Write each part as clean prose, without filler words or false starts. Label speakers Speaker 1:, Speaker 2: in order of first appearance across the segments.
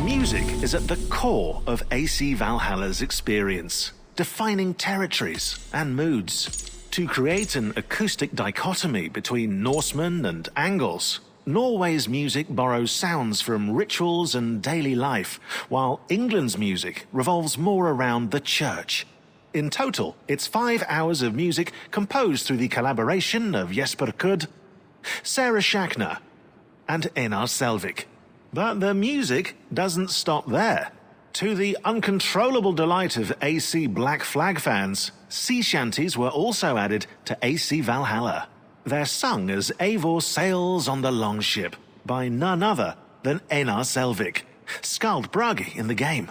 Speaker 1: Music is at the core of AC Valhalla's experience, defining territories and moods. To create an acoustic dichotomy between Norsemen and Angles, Norway's music borrows sounds from rituals and daily life, while England's music revolves more around the church. In total, it's 5 hours of music composed through the collaboration of Jesper Kudd, Sarah Schachner, and Einar Selvik. But the music doesn't stop there. To the uncontrollable delight of AC Black Flag fans, sea shanties were also added to AC Valhalla. They're sung as Eivor sails on the longship by none other than Einar Selvik, Skald Bragi in the game.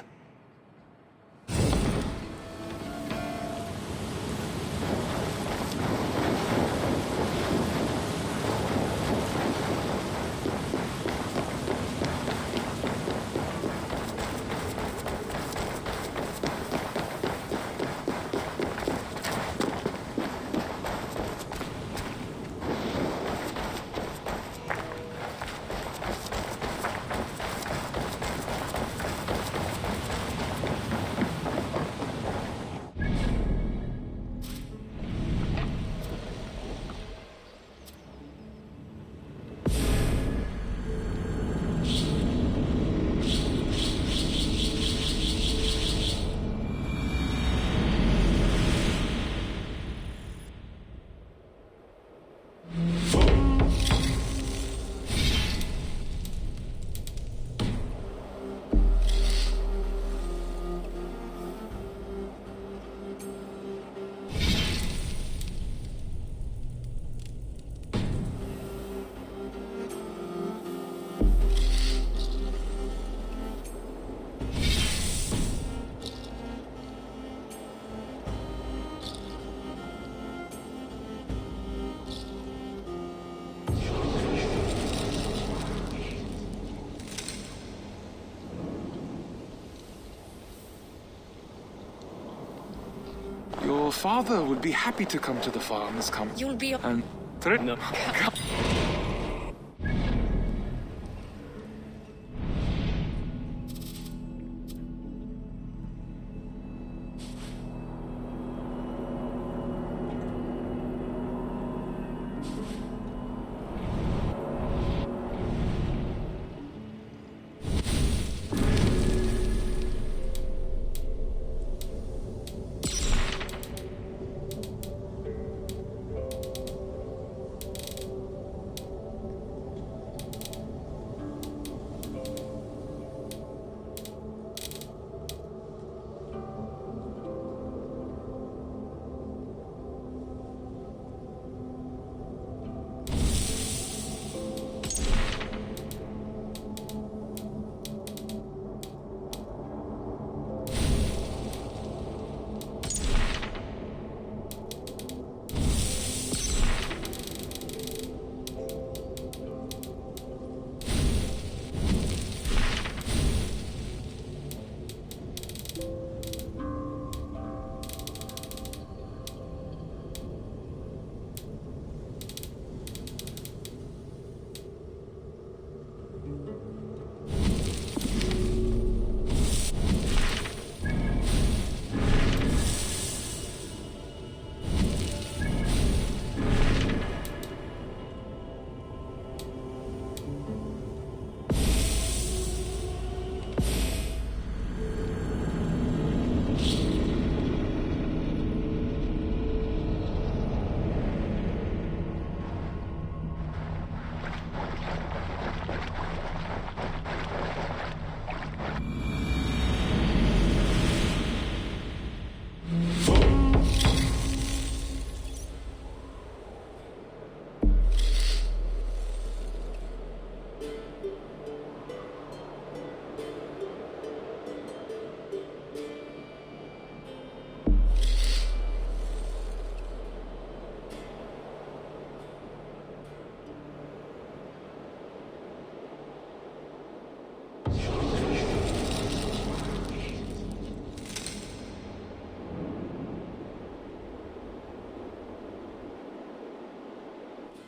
Speaker 2: Your father would be happy to come to the farmers' camp.
Speaker 3: You'll be...
Speaker 2: And... No.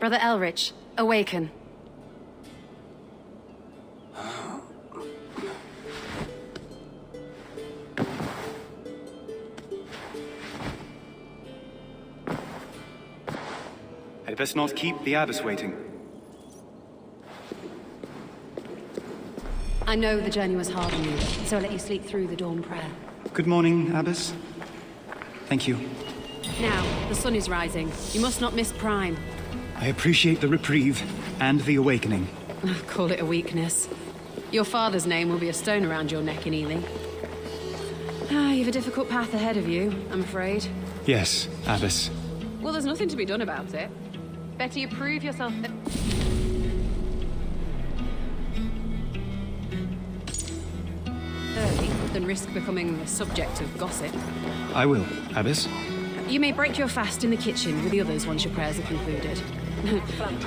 Speaker 3: Brother Elrich, awaken.
Speaker 4: I'd best not keep the abbess waiting.
Speaker 3: I know the journey was hard on you, so I let you sleep through the dawn prayer.
Speaker 4: Good morning, abbess. Thank you.
Speaker 3: Now, the sun is rising. You must not miss Prime.
Speaker 4: I appreciate the reprieve and the awakening.
Speaker 3: Call it a weakness. Your father's name will be a stone around your neck in Ely. You have a difficult path ahead of you, I'm afraid.
Speaker 4: Yes, abbess.
Speaker 3: Well, there's nothing to be done about it. Better you prove yourself... early than risk becoming the subject of gossip.
Speaker 4: I will, abbess.
Speaker 3: You may break your fast in the kitchen with the others once your prayers are concluded.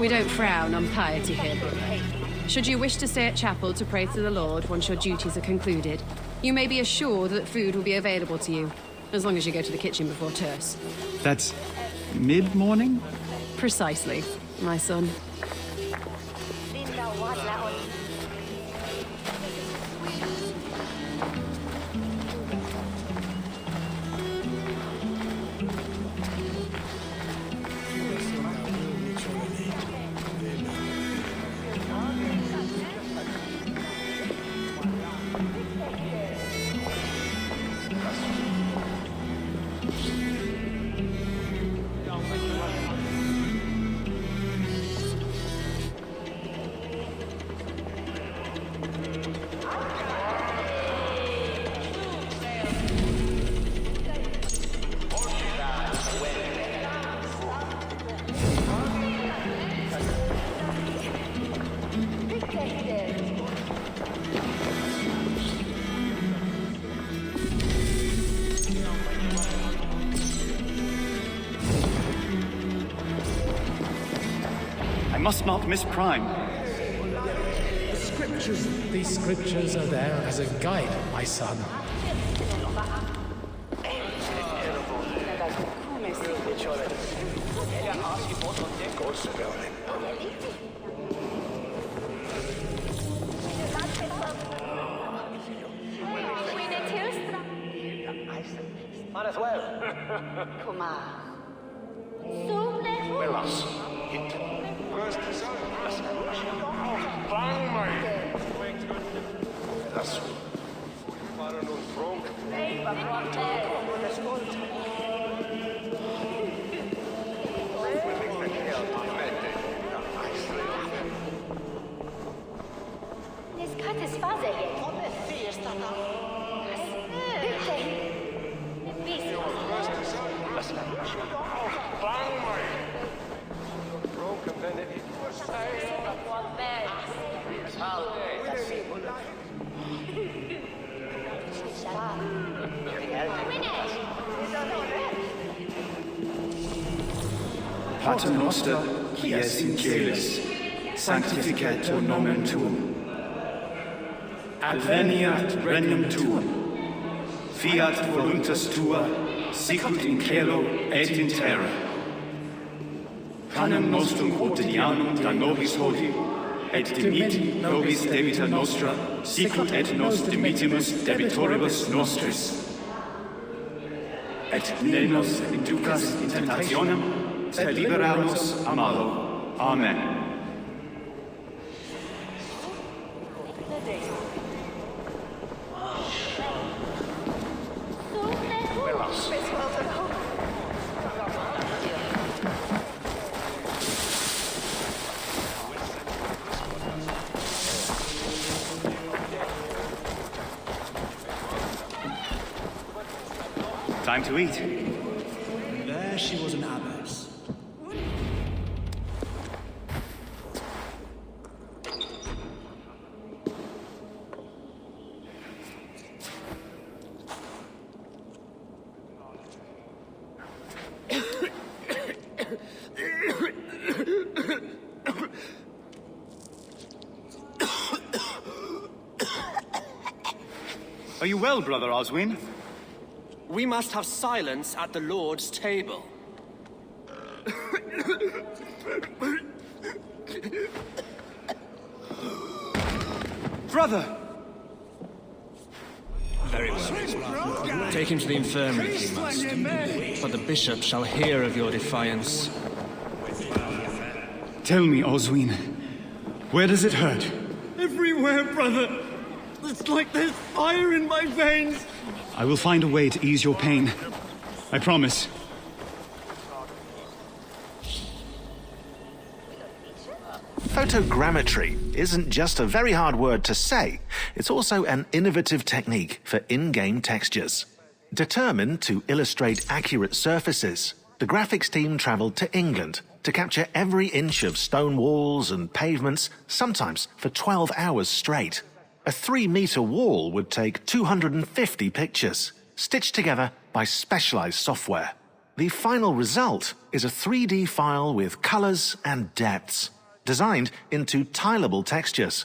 Speaker 3: We don't frown on piety here. Should you wish to stay at chapel to pray to the Lord once your duties are concluded, you may be assured that food will be available to you, as long as you go to the kitchen before terce.
Speaker 4: That's mid-morning?
Speaker 3: Precisely, my son.
Speaker 4: I must not miss Prime.
Speaker 5: These scriptures are there as a guide, my son.
Speaker 4: Pater noster, qui es in caelis, sanctificetur nomen tuum. Adveniat regnum tuum. Fiat voluntas tua, sicut in caelo et in terra. Panem nostrum quotidianum da nobis hodie, et dimitti nobis debita nostra, sicut et nos dimittimus debitoribus nostris. Et ne nos inducas in tentationem, sed libera nos a malo. Amen. Time to eat.
Speaker 5: There she was an abbess.
Speaker 4: Are you well, Brother Oswin?
Speaker 6: We must have silence at the Lord's table. Brother!
Speaker 7: Very well. Take him to the infirmary if you must. But the bishop shall hear of your defiance.
Speaker 8: Tell me, Oswine, where does it hurt?
Speaker 6: Everywhere, brother! It's like there's fire in my veins!
Speaker 8: I will find a way to ease your pain. I promise.
Speaker 1: Photogrammetry isn't just a very hard word to say, it's also an innovative technique for in-game textures. Determined to illustrate accurate surfaces, the graphics team travelled to England to capture every inch of stone walls and pavements, sometimes for 12 hours straight. A 3-metre wall would take 250 pictures, stitched together by specialised software. The final result is a 3D file with colours and depths, designed into tileable textures.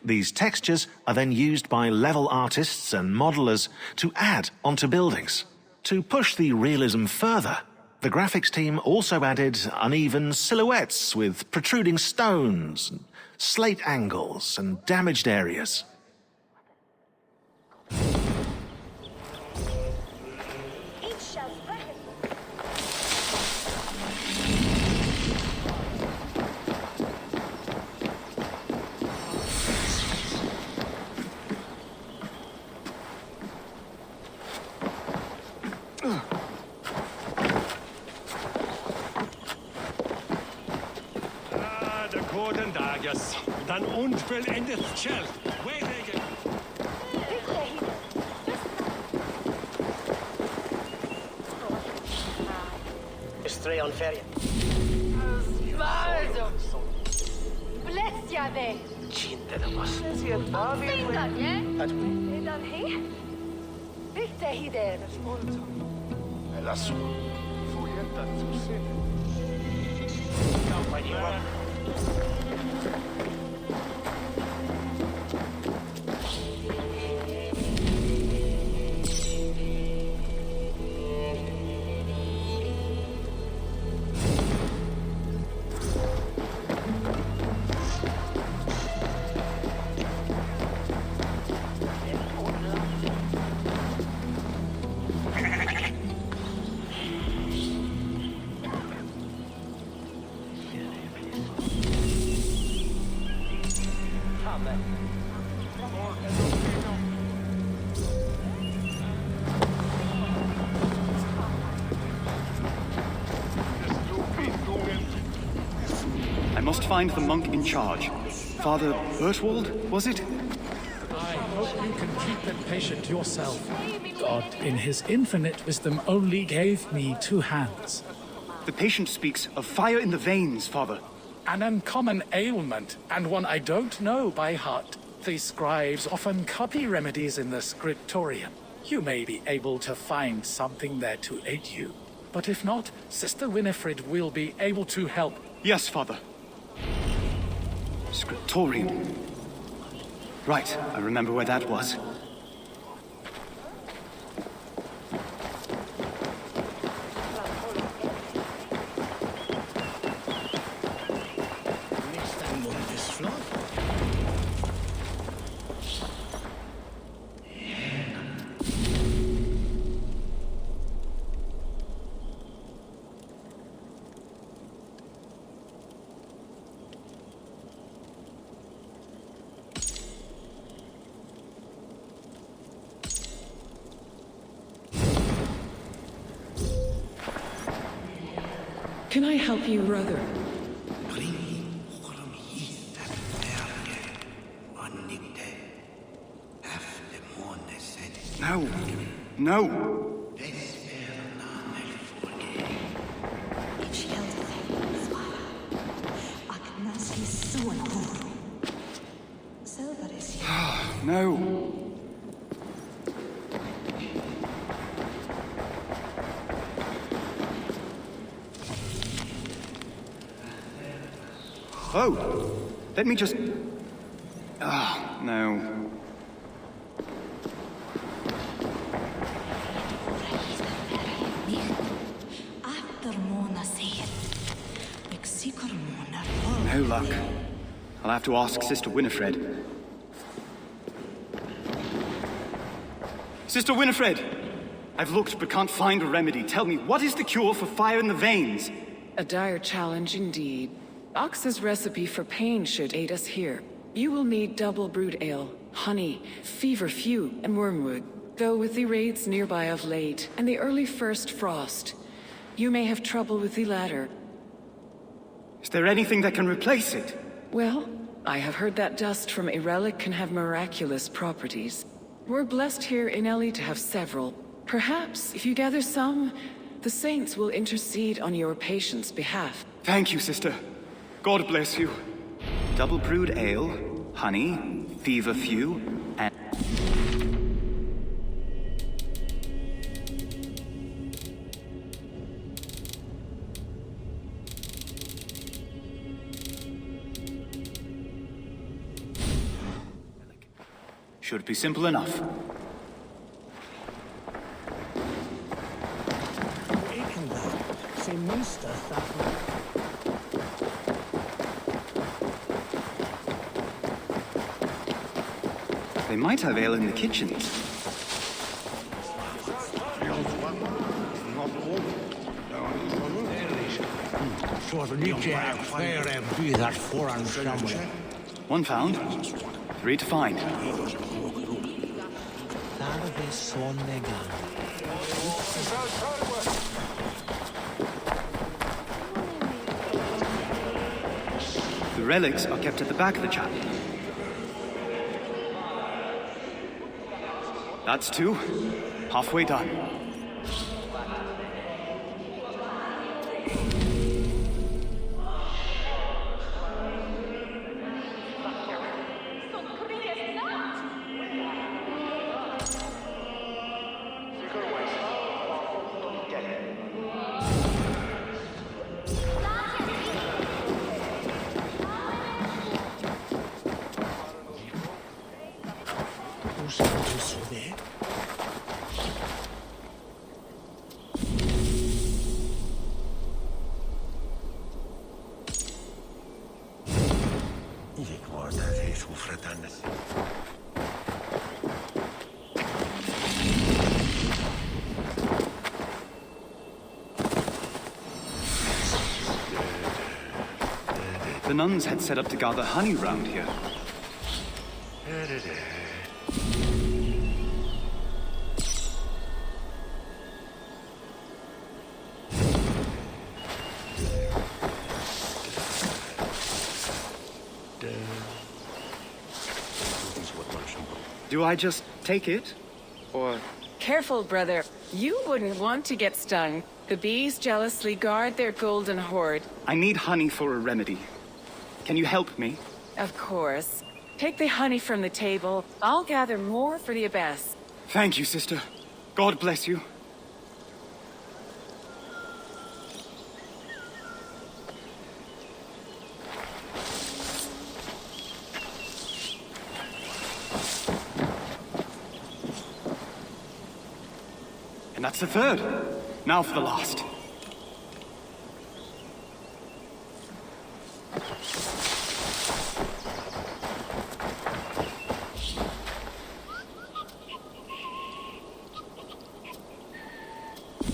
Speaker 1: These textures are then used by level artists and modelers to add onto buildings. To push the realism further, the graphics team also added uneven silhouettes with protruding stones, slate angles, and damaged areas.
Speaker 9: Dan unvollendet skjeld. Waylegger.
Speaker 10: Stray on ferry.
Speaker 11: Bless Yahweh. Dan hej. Bitte hider.
Speaker 9: Lass. Fujenta zu sin.
Speaker 8: I must find the monk in charge. Father Bertwald, was it?
Speaker 5: I hope you can keep that patient yourself. God, in his infinite wisdom, only gave me 2 hands.
Speaker 8: The patient speaks of fire in the veins, Father.
Speaker 5: An uncommon ailment, and one I don't know by heart. The scribes often copy remedies in the scriptorium. You may be able to find something there to aid you. But if not, Sister Winifred will be able to help.
Speaker 8: Yes, Father. Scriptorium. Right, I remember where that was.
Speaker 12: Can I help you, brother?
Speaker 8: No. No. No. Oh, let me just... Ah, no. No. luck. I'll have to ask Sister Winifred. Sister Winifred! I've looked but can't find a remedy. Tell me, what is the cure for fire in the veins?
Speaker 12: A dire challenge indeed. Ox's recipe for pain should aid us here. You will need double brewed ale, honey, feverfew, and wormwood. Though with the raids nearby of late, and the early first frost, you may have trouble with the latter.
Speaker 8: Is there anything that can replace it?
Speaker 12: Well, I have heard that dust from a relic can have miraculous properties. We're blessed here in Ellie to have several. Perhaps, if you gather some, the saints will intercede on your patient's behalf.
Speaker 8: Thank you, sister. God bless you. Double brewed ale, honey, feverfew, and... Should be simple enough. They might have ale in the kitchens. One found, 3 to find. The relics are kept at the back of the chapel. That's 2. Halfway done. The nuns had set up to gather honey round here. Do I just take it? Or...
Speaker 12: Careful, brother. You wouldn't want to get stung. The bees jealously guard their golden hoard.
Speaker 8: I need honey for a remedy. Can you help me?
Speaker 12: Of course. Take the honey from the table. I'll gather more for the abbess.
Speaker 8: Thank you, sister. God bless you. And that's the 3rd. Now for the last.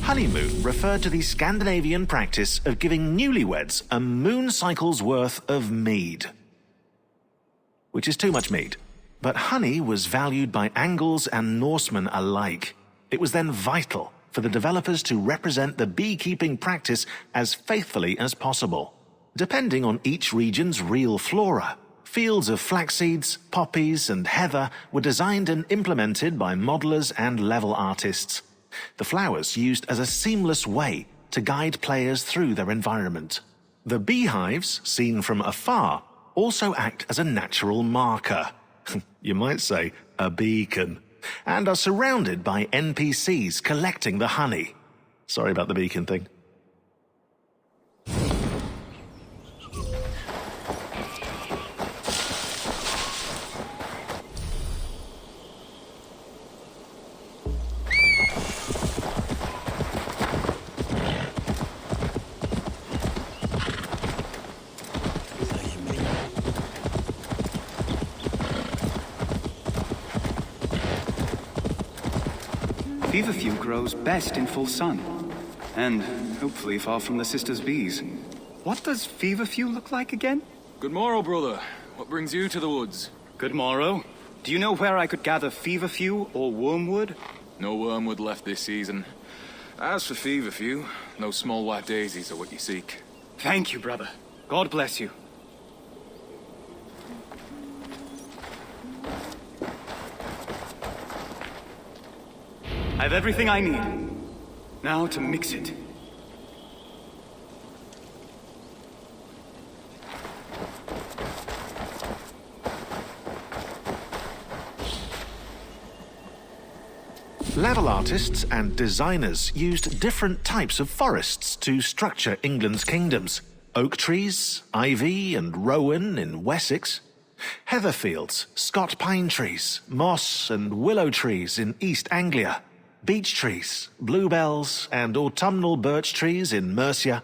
Speaker 1: Honeymoon referred to the Scandinavian practice of giving newlyweds a moon cycle's worth of mead. Which is too much mead. But honey was valued by Angles and Norsemen alike. It was then vital for the developers to represent the beekeeping practice as faithfully as possible. Depending on each region's real flora, fields of flax seeds, poppies, and heather were designed and implemented by modelers and level artists. The flowers used as a seamless way to guide players through their environment. The beehives, seen from afar, also act as a natural marker. You might say a beacon. And are surrounded by NPCs collecting the honey. Sorry about the beacon thing.
Speaker 8: Feverfew grows best in full sun. And hopefully far from the sisters' bees. What does Feverfew look like again?
Speaker 2: Good morrow, brother. What brings you to the woods?
Speaker 8: Good morrow. Do you know where I could gather Feverfew or wormwood?
Speaker 2: No wormwood left this season. As for Feverfew, no small white daisies are what you seek.
Speaker 8: Thank you, brother. God bless you. I have everything I need. Now to mix it.
Speaker 1: Level artists and designers used different types of forests to structure England's kingdoms. Oak trees, ivy and rowan in Wessex. Heatherfields, Scott pine trees, moss and willow trees in East Anglia. Beech trees, bluebells and autumnal birch trees in Mercia.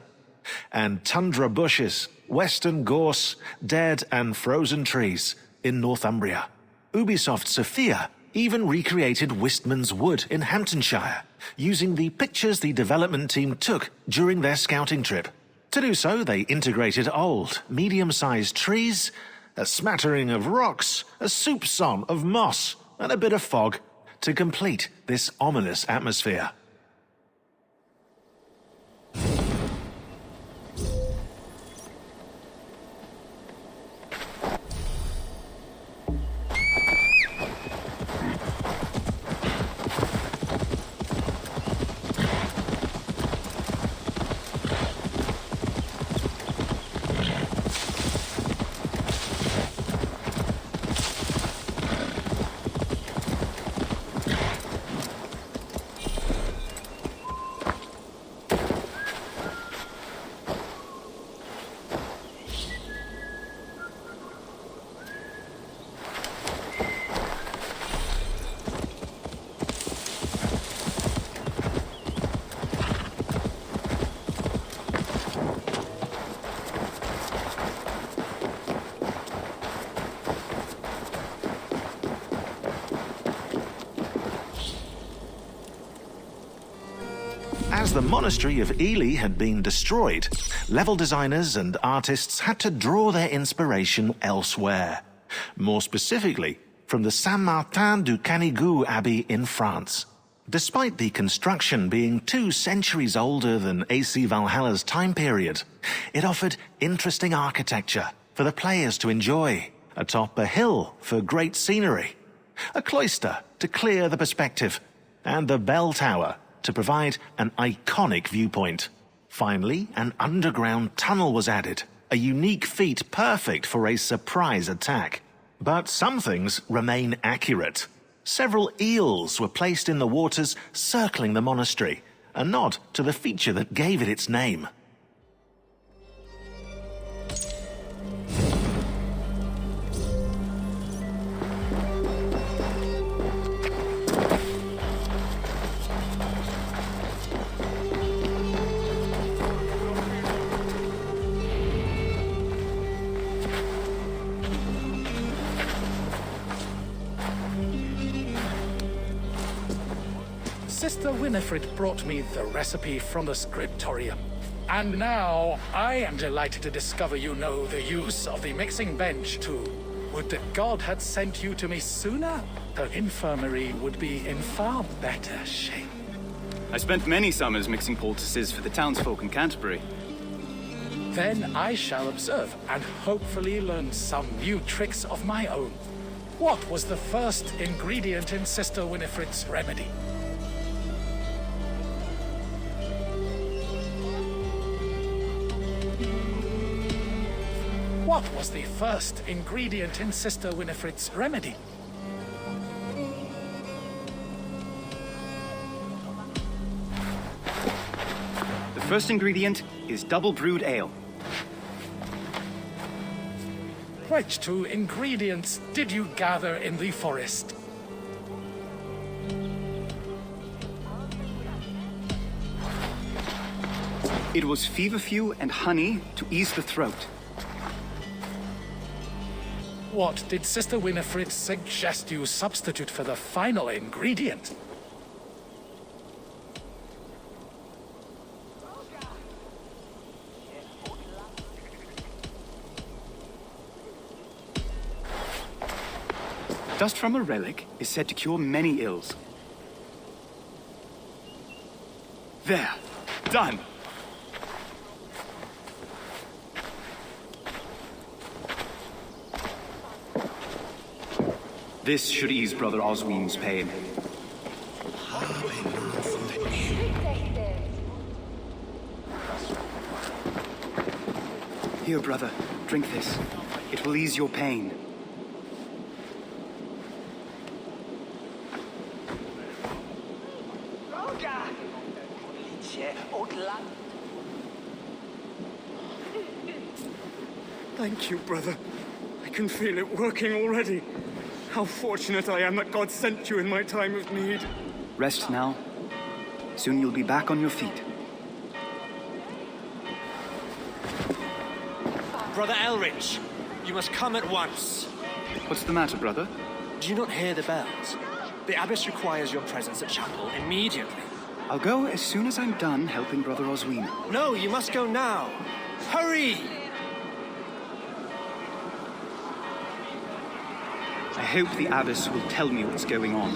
Speaker 1: And tundra bushes, western gorse, dead and frozen trees in Northumbria. Ubisoft Sophia even recreated Wistman's Wood in Hamptonshire, using the pictures the development team took during their scouting trip. To do so, they integrated old, medium-sized trees, a smattering of rocks, a soupçon of moss, and a bit of fog to complete this ominous atmosphere. As the monastery of Ely had been destroyed, level designers and artists had to draw their inspiration elsewhere. More specifically, from the Saint-Martin du Canigou Abbey in France. Despite the construction being 2 centuries older than AC Valhalla's time period, it offered interesting architecture for the players to enjoy. Atop a hill for great scenery, a cloister to clear the perspective, and the bell tower to provide an iconic viewpoint. Finally, an underground tunnel was added, a unique feat perfect for a surprise attack. But some things remain accurate. Several eels were placed in the waters circling the monastery, a nod to the feature that gave it its name.
Speaker 5: Sister Winifred brought me the recipe from the scriptorium. And now, I am delighted to discover you know the use of the mixing bench, too. Would that God had sent you to me sooner? The infirmary would be in far better shape.
Speaker 8: I spent many summers mixing poultices for the townsfolk in Canterbury.
Speaker 5: Then I shall observe and hopefully learn some new tricks of my own. What was the first ingredient in Sister Winifred's remedy? What was the first ingredient in Sister Winifred's remedy?
Speaker 8: The first ingredient is double brewed ale.
Speaker 5: Which 2 ingredients did you gather in the forest?
Speaker 8: It was feverfew and honey to ease the throat.
Speaker 5: What did Sister Winifred suggest you substitute for the final ingredient?
Speaker 8: Dust from a relic is said to cure many ills. There. Done. This should ease Brother Osween's pain. Here, brother. Drink this. It will ease your pain.
Speaker 6: Thank you, brother. I can feel it working already. How fortunate I am that God sent you in my time of need.
Speaker 8: Rest now. Soon you'll be back on your feet.
Speaker 7: Brother Elrich, you must come at once.
Speaker 8: What's the matter, brother?
Speaker 7: Do you not hear the bells? The abbess requires your presence at chapel immediately.
Speaker 8: I'll go as soon as I'm done helping Brother Osween.
Speaker 7: No, you must go now. Hurry!
Speaker 8: I hope the abbess will tell me what's going on.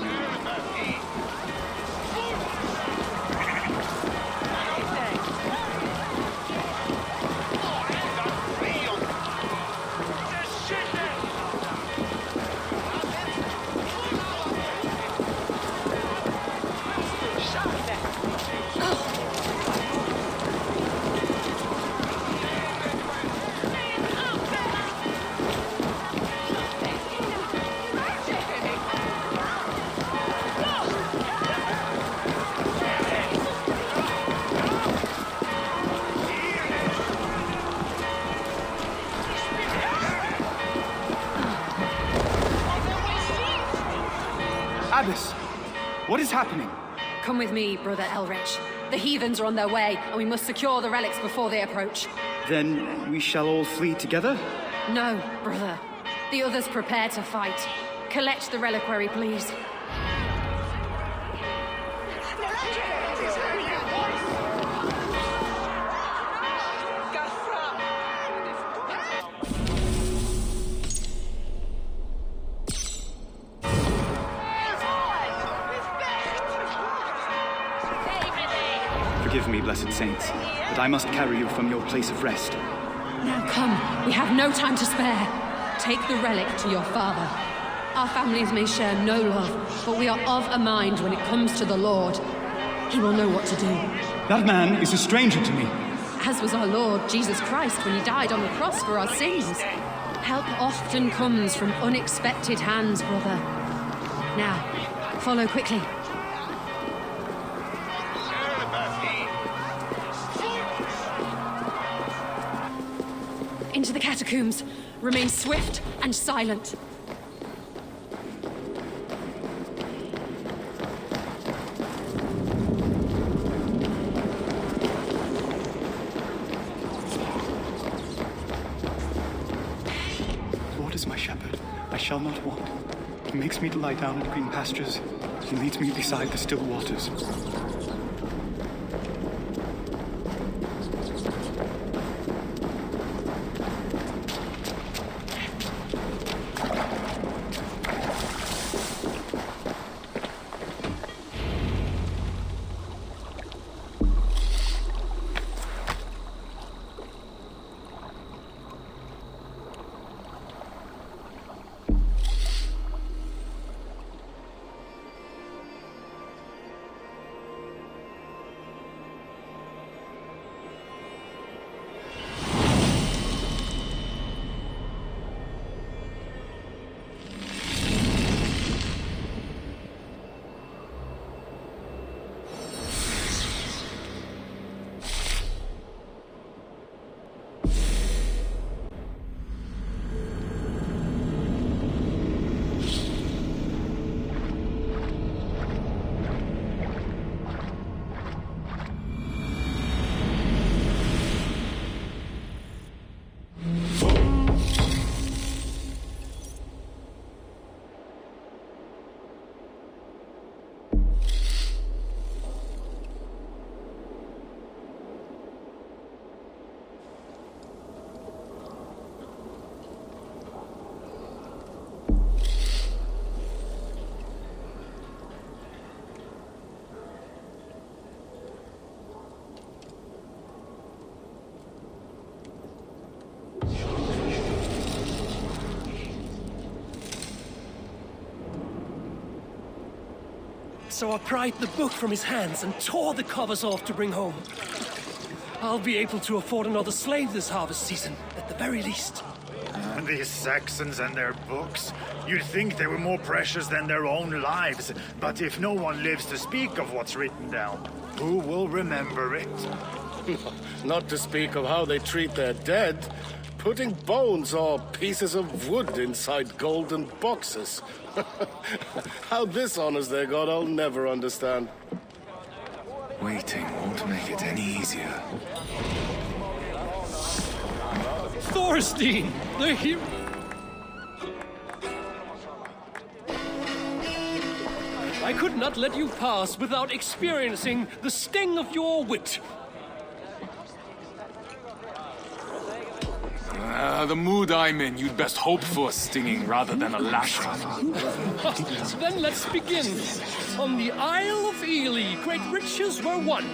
Speaker 8: Abbess, what is happening?
Speaker 3: Come with me, Brother Elrich. The heathens are on their way, and we must secure the relics before they approach.
Speaker 8: Then we shall all flee together?
Speaker 3: No, brother. The others prepare to fight. Collect the reliquary, please.
Speaker 8: Forgive me, blessed saints, but I must carry you from your place of rest.
Speaker 3: Now come, we have no time to spare. Take the relic to your father. Our families may share no love, but we are of a mind when it comes to the Lord. He will know what to do.
Speaker 8: That man is a stranger to me.
Speaker 3: As was our Lord Jesus Christ when he died on the cross for our sins. Help often comes from unexpected hands, brother. Now, follow quickly. Into the catacombs. Remain swift and silent.
Speaker 8: Lord is my shepherd. I shall not want. He makes me to lie down in green pastures. He leads me beside the still waters.
Speaker 13: so I pried the book from his hands and tore the covers off to bring home. I'll be able to afford another slave this harvest season, at the very least.
Speaker 14: These Saxons and their books. You'd think they were more precious than their own lives, but if no one lives to speak of what's written down, who will remember it?
Speaker 15: Not to speak of how they treat their dead, putting bones or pieces of wood inside golden boxes. How this honors their god, I'll never understand.
Speaker 2: Waiting won't make it any easier.
Speaker 13: Thorstein, the hero. I could not let you pass without experiencing the sting of your wit.
Speaker 2: The mood I'm in, you'd best hope for a stinging rather than a lashing.
Speaker 13: Then let's begin. On the Isle of Ely, great riches were won.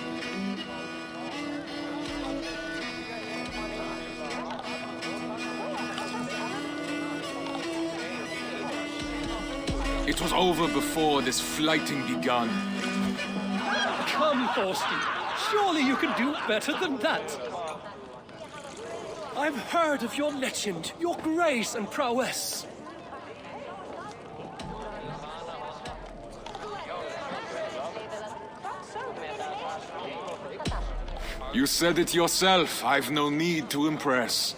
Speaker 2: It was over before this flighting begun.
Speaker 13: Come, Thorstein. Surely you can do better than that. I've heard of your legend, your grace and prowess.
Speaker 2: You said it yourself. I've no need to impress.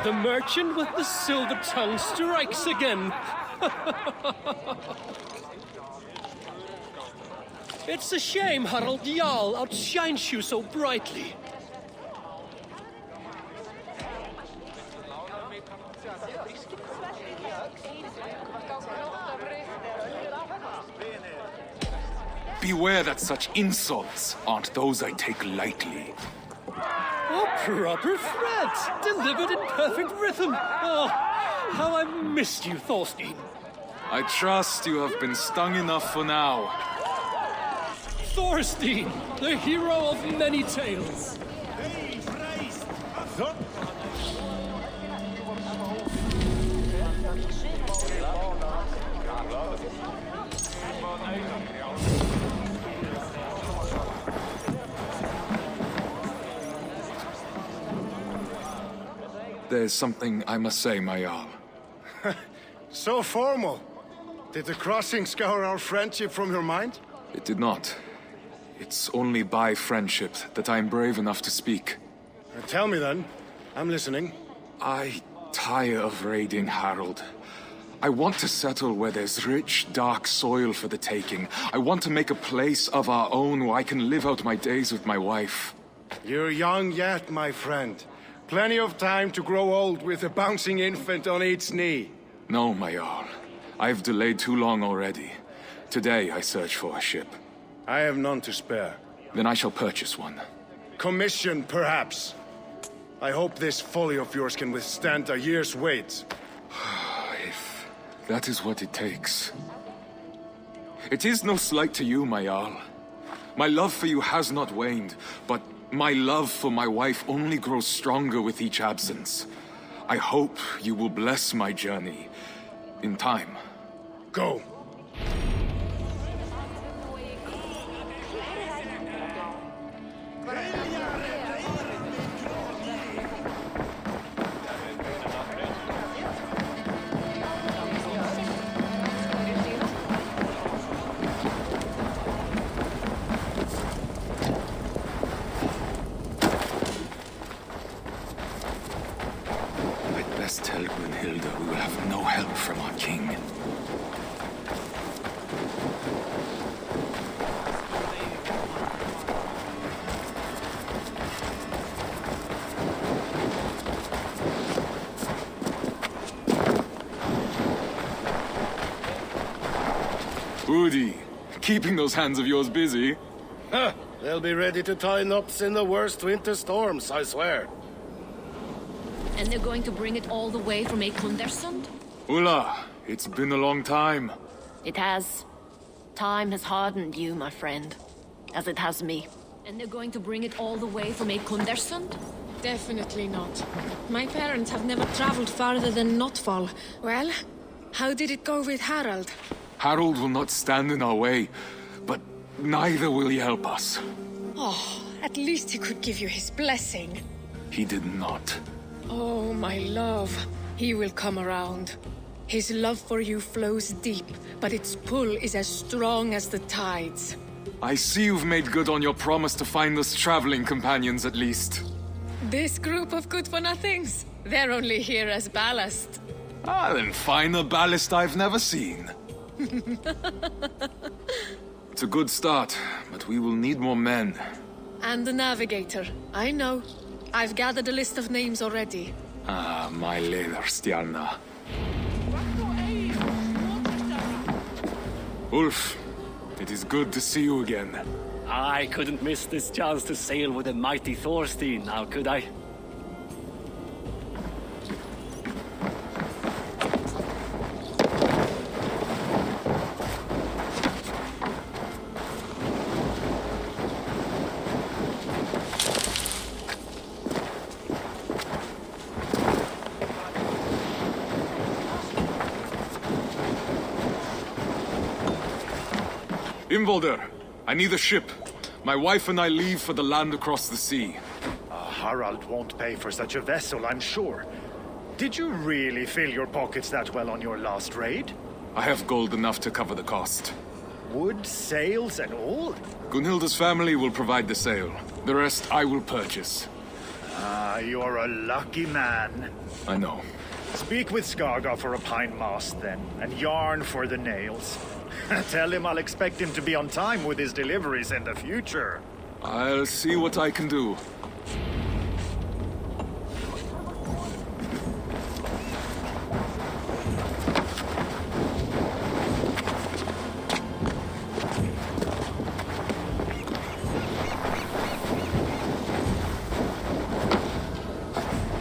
Speaker 13: The merchant with the silver tongue strikes again. It's a shame Harald Jarl outshines you so brightly.
Speaker 2: Beware that such insults aren't those I take lightly.
Speaker 13: A proper threat, delivered in perfect rhythm. Oh, how I've missed you, Thorstein.
Speaker 2: I trust you have been stung enough for now.
Speaker 13: Thorstein, the hero of many tales.
Speaker 2: There's something I must say, my Jarl.
Speaker 14: So formal. Did the crossing scour our friendship from your mind?
Speaker 2: It did not. It's only by friendship that I'm brave enough to speak.
Speaker 14: Tell me then. I'm listening.
Speaker 2: I tire of raiding Harald. I want to settle where there's rich, dark soil for the taking. I want to make a place of our own where I can live out my days with my wife.
Speaker 14: You're young yet, my friend. Plenty of time to grow old with a bouncing infant on each knee.
Speaker 2: No, my Jarl. I've delayed too long already. Today I search for a ship.
Speaker 14: I have none to spare.
Speaker 2: Then I shall purchase one.
Speaker 14: Commission, perhaps. I hope this folly of yours can withstand a year's wait.
Speaker 2: If that is what it takes. It is no slight to you, my Jarl. My love for you has not waned, but my love for my wife only grows stronger with each absence. I hope you will bless my journey in time.
Speaker 14: Go.
Speaker 2: Best tell Brunhilde we will have no help from our king. Udi, keeping those hands of yours busy.
Speaker 15: Huh, they'll be ready to tie knots in the worst winter storms, I swear.
Speaker 16: And they're going to bring it all the way from Ekondersund?
Speaker 2: Ulla, it's been a long time.
Speaker 16: It has. Time has hardened you, my friend. As it has me. And they're going to bring it all the way from Ekondersund?
Speaker 17: Definitely not. My parents have never traveled farther than Notfall. Well, how did it go with Harald?
Speaker 2: Harold will not stand in our way. neither will he help us.
Speaker 17: Oh, at least he could give you his blessing.
Speaker 2: He did not.
Speaker 17: Oh, my love. He will come around. His love for you flows deep, but its pull is as strong as the tides.
Speaker 2: I see you've made good on your promise to find us traveling companions at least.
Speaker 17: This group of good-for-nothings, they're only here as ballast.
Speaker 2: Ah, then find a ballast I've never seen. It's a good start, but we will need more men.
Speaker 17: And the navigator, I know. I've gathered a list of names already.
Speaker 2: Ah, my Lederstjarna. Ulf, it is good to see you again.
Speaker 4: I couldn't miss this chance to sail with the mighty Thorstein, now could I?
Speaker 2: Imvolder, I need a ship. My wife and I leave for the land across the sea.
Speaker 14: Harald won't pay for such a vessel, I'm sure. Did you really fill your pockets that well on your last raid?
Speaker 2: I have gold enough to cover the cost.
Speaker 14: Wood, sails, and all?
Speaker 2: Gunhilda's family will provide the sail. The rest I will purchase.
Speaker 14: Ah, you're a lucky man.
Speaker 2: I know.
Speaker 14: Speak with Skaga for a pine mast, then, and yarn for the nails. Tell him I'll expect him to be on time with his deliveries in the future.
Speaker 2: I'll see what I can do.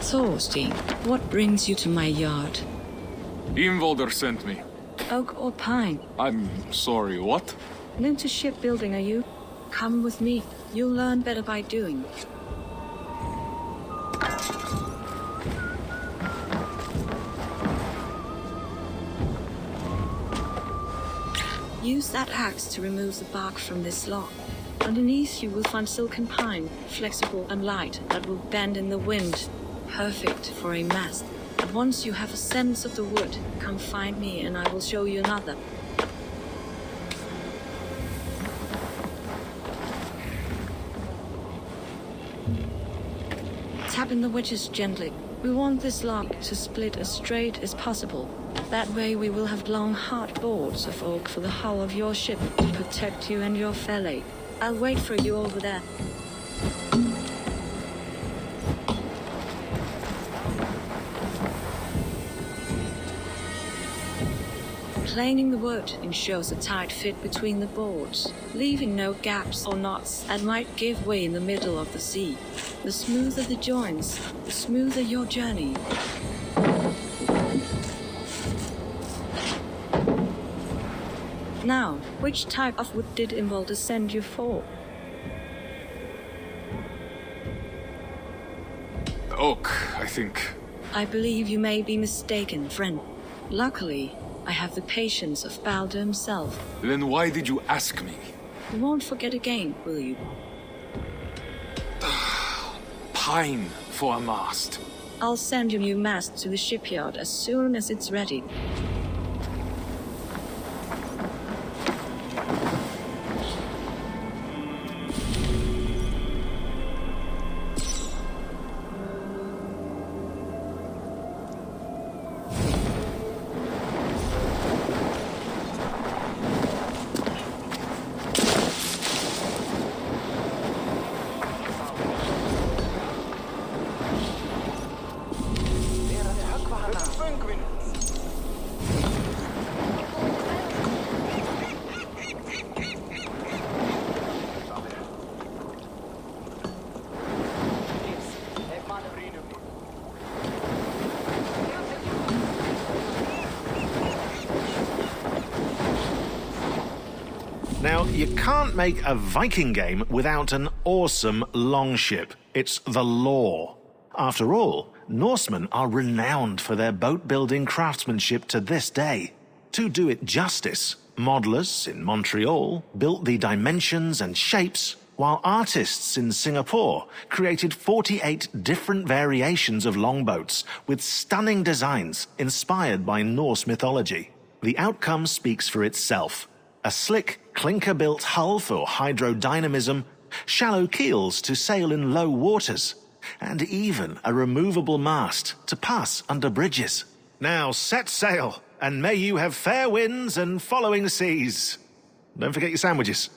Speaker 18: Thorstein, what brings you to my yard?
Speaker 2: Imvolder sent me.
Speaker 18: Oak or pine?
Speaker 2: I'm sorry, what?
Speaker 18: Into shipbuilding, are you? Come with me. You'll learn better by doing. Use that axe to remove the bark from this log. Underneath you will find silken pine, flexible and light, that will bend in the wind. Perfect for a mast. But once you have a sense of the wood, come find me and I will show you another. Tap in the wedges gently. We want this log to split as straight as possible. That way we will have long, hard boards of oak for the hull of your ship to protect you and your valet. I'll wait for you over there. Planing the wood ensures a tight fit between the boards, leaving no gaps or knots that might give way in the middle of the sea. The smoother the joints, the smoother your journey. Now, which type of wood did Imvolder send you for?
Speaker 2: Oak, I think.
Speaker 18: I believe you may be mistaken, friend. Luckily, I have the patience of Balder himself.
Speaker 2: Then why did you ask me?
Speaker 18: You won't forget again, will you?
Speaker 2: Pine for a mast.
Speaker 18: I'll send your new mast to the shipyard as soon as it's ready.
Speaker 1: Now, you can't make a Viking game without an awesome longship. It's the law. After all, Norsemen are renowned for their boat-building craftsmanship to this day. To do it justice, Modelers in Montreal built the dimensions and shapes, while artists in Singapore created 48 different variations of longboats with stunning designs inspired by Norse mythology. The outcome speaks for itself. A slick, clinker-built hull for hydrodynamism, shallow keels to sail in low waters, and even a removable mast to pass under bridges. Now set sail, and may you have fair winds and following seas. Don't forget your sandwiches.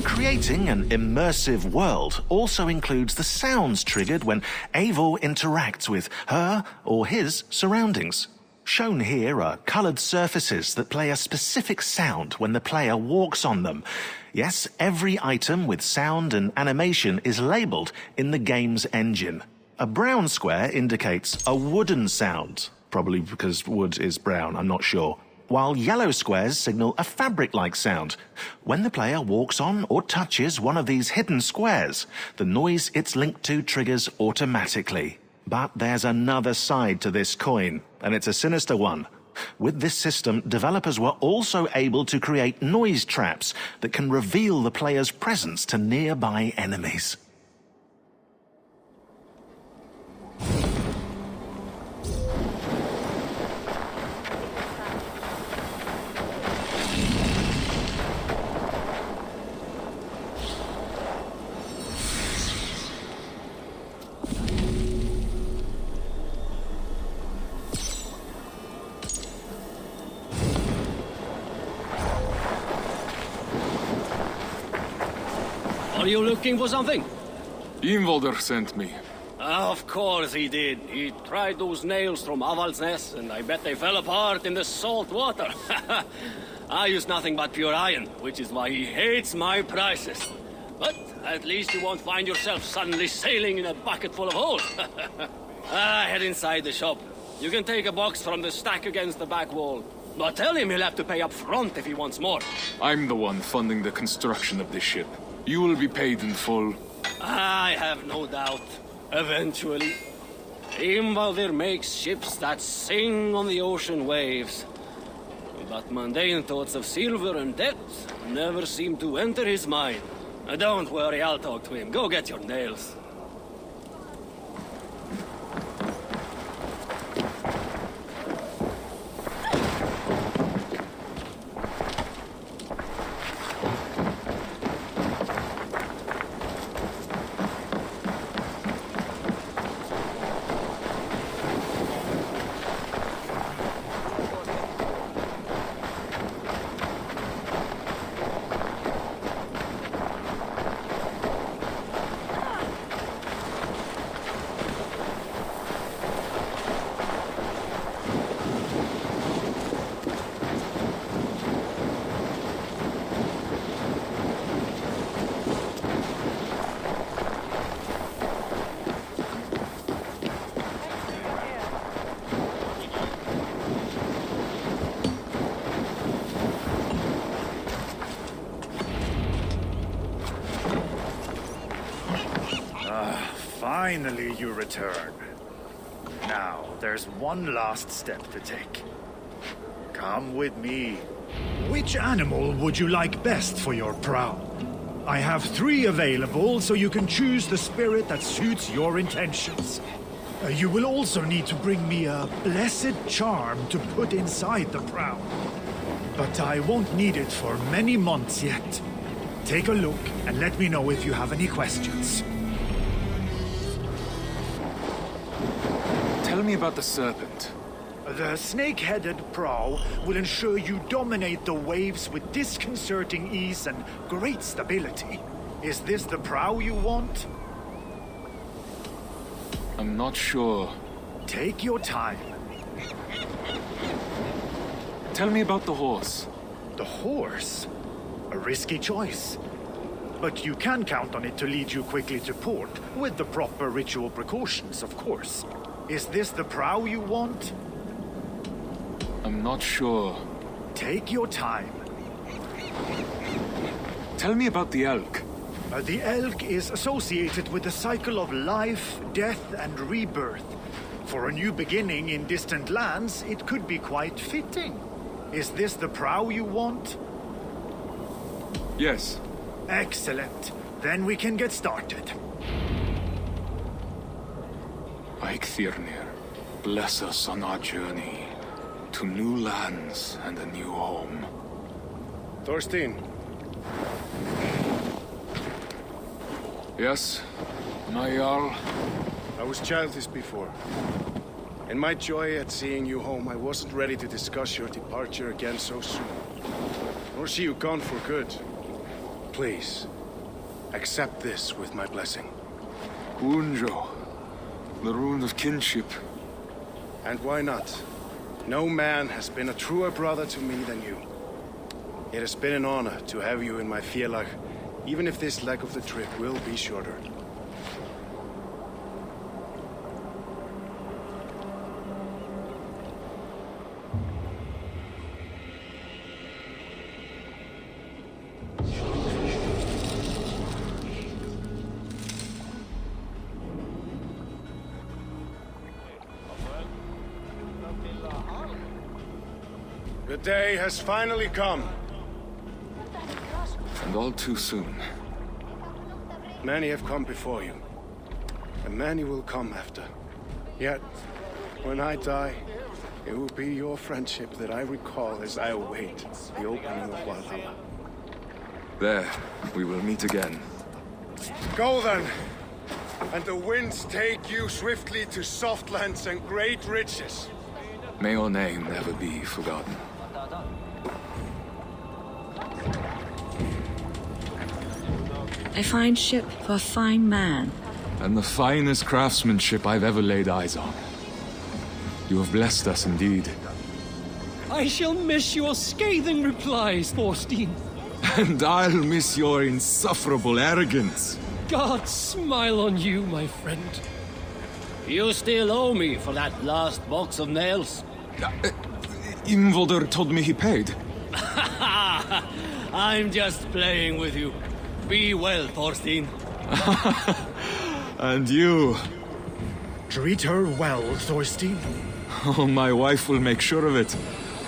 Speaker 1: Creating an immersive world also includes the sounds triggered when Eivor interacts with her or his surroundings. Shown here are coloured surfaces that play a specific sound when the player walks on them. Yes, every item with sound and animation is labelled in the game's engine. A brown square indicates a wooden sound, probably because wood is brown, I'm not sure, while yellow squares signal a fabric-like sound. When the player walks on or touches one of these hidden squares, the noise it's linked to triggers automatically. But there's another side to this coin, and it's a sinister one. With this system, developers were also able to create noise traps that can reveal the player's presence to nearby enemies.
Speaker 19: Are you looking for something?
Speaker 2: Ingvaldur sent me.
Speaker 19: Of course he did. He tried those nails from Avaldsnes, and I bet they fell apart in the salt water. I use nothing but pure iron, which is why he hates my prices. But at least you won't find yourself suddenly sailing in a bucket full of holes. Head inside the shop. You can take a box from the stack against the back wall. But tell him he'll have to pay up front if he wants more.
Speaker 2: I'm the one funding the construction of this ship. You will be paid in full.
Speaker 19: I have no doubt. Eventually. Ingvaldur makes ships that sing on the ocean waves. But mundane thoughts of silver and debt never seem to enter his mind. Don't worry, I'll talk to him. Go get your nails.
Speaker 14: Finally you return. Now, there's one last step to take. Come with me. Which animal would you like best for your prow? I have 3 available, so you can choose the spirit that suits your intentions. You will also need to bring me a blessed charm to put inside the prow. But I won't need it for many months yet. Take a look and let me know if you have any questions.
Speaker 2: me about the serpent.
Speaker 14: The snake-headed prow will ensure you dominate the waves with disconcerting ease and great stability. Is this the prow you want?
Speaker 2: I'm not sure.
Speaker 14: Take your time.
Speaker 2: Tell me about the horse.
Speaker 14: The horse? A risky choice. But you can count on it to lead you quickly to port, with the proper ritual precautions, of course. Is this the prow you want?
Speaker 2: I'm not sure.
Speaker 14: Take your time.
Speaker 2: Tell me about the elk.
Speaker 14: The elk is associated with the cycle of life, death, and rebirth. For a new beginning in distant lands, it could be quite fitting. Is this the prow you want?
Speaker 2: Yes.
Speaker 14: Excellent. Then we can get started.
Speaker 2: Eikthyr, bless us on our journey to new lands and a new home.
Speaker 15: Thorstein.
Speaker 2: Yes, my Jarl.
Speaker 15: I was childish before. In my joy at seeing you home, I wasn't ready to discuss your departure again so soon. Nor see you gone for good. Please, accept this with my blessing.
Speaker 2: Unjo, the rune of kinship.
Speaker 15: And why not? No man has been a truer brother to me than you. It has been an honor to have you in my félag, even if this leg of the trip will be shorter. The day has finally come.
Speaker 2: And all too soon.
Speaker 15: Many have come before you, and many will come after. Yet, when I die, it will be your friendship that I recall as I await the opening of Valhalla.
Speaker 2: There, we will meet again.
Speaker 15: Go then, and the winds take you swiftly to soft lands and great riches.
Speaker 2: May your name never be forgotten.
Speaker 18: A fine ship for a fine man.
Speaker 2: And the finest craftsmanship I've ever laid eyes on. You have blessed us indeed.
Speaker 13: I shall miss your scathing replies, Thorstein.
Speaker 2: And I'll miss your insufferable arrogance.
Speaker 13: God smile on you, my friend.
Speaker 19: You still owe me for that last box of nails.
Speaker 2: Imvolder told me he paid.
Speaker 19: I'm just playing with you. Be well, Thorstein.
Speaker 2: And you?
Speaker 14: Treat her well, Thorstein.
Speaker 2: Oh, my wife will make sure of it.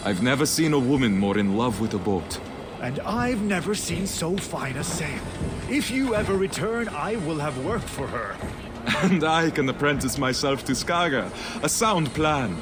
Speaker 2: I've never seen a woman more in love with a boat.
Speaker 14: And I've never seen so fine a sail. If you ever return, I will have work for her.
Speaker 2: And I can apprentice myself to Skaga. A sound plan.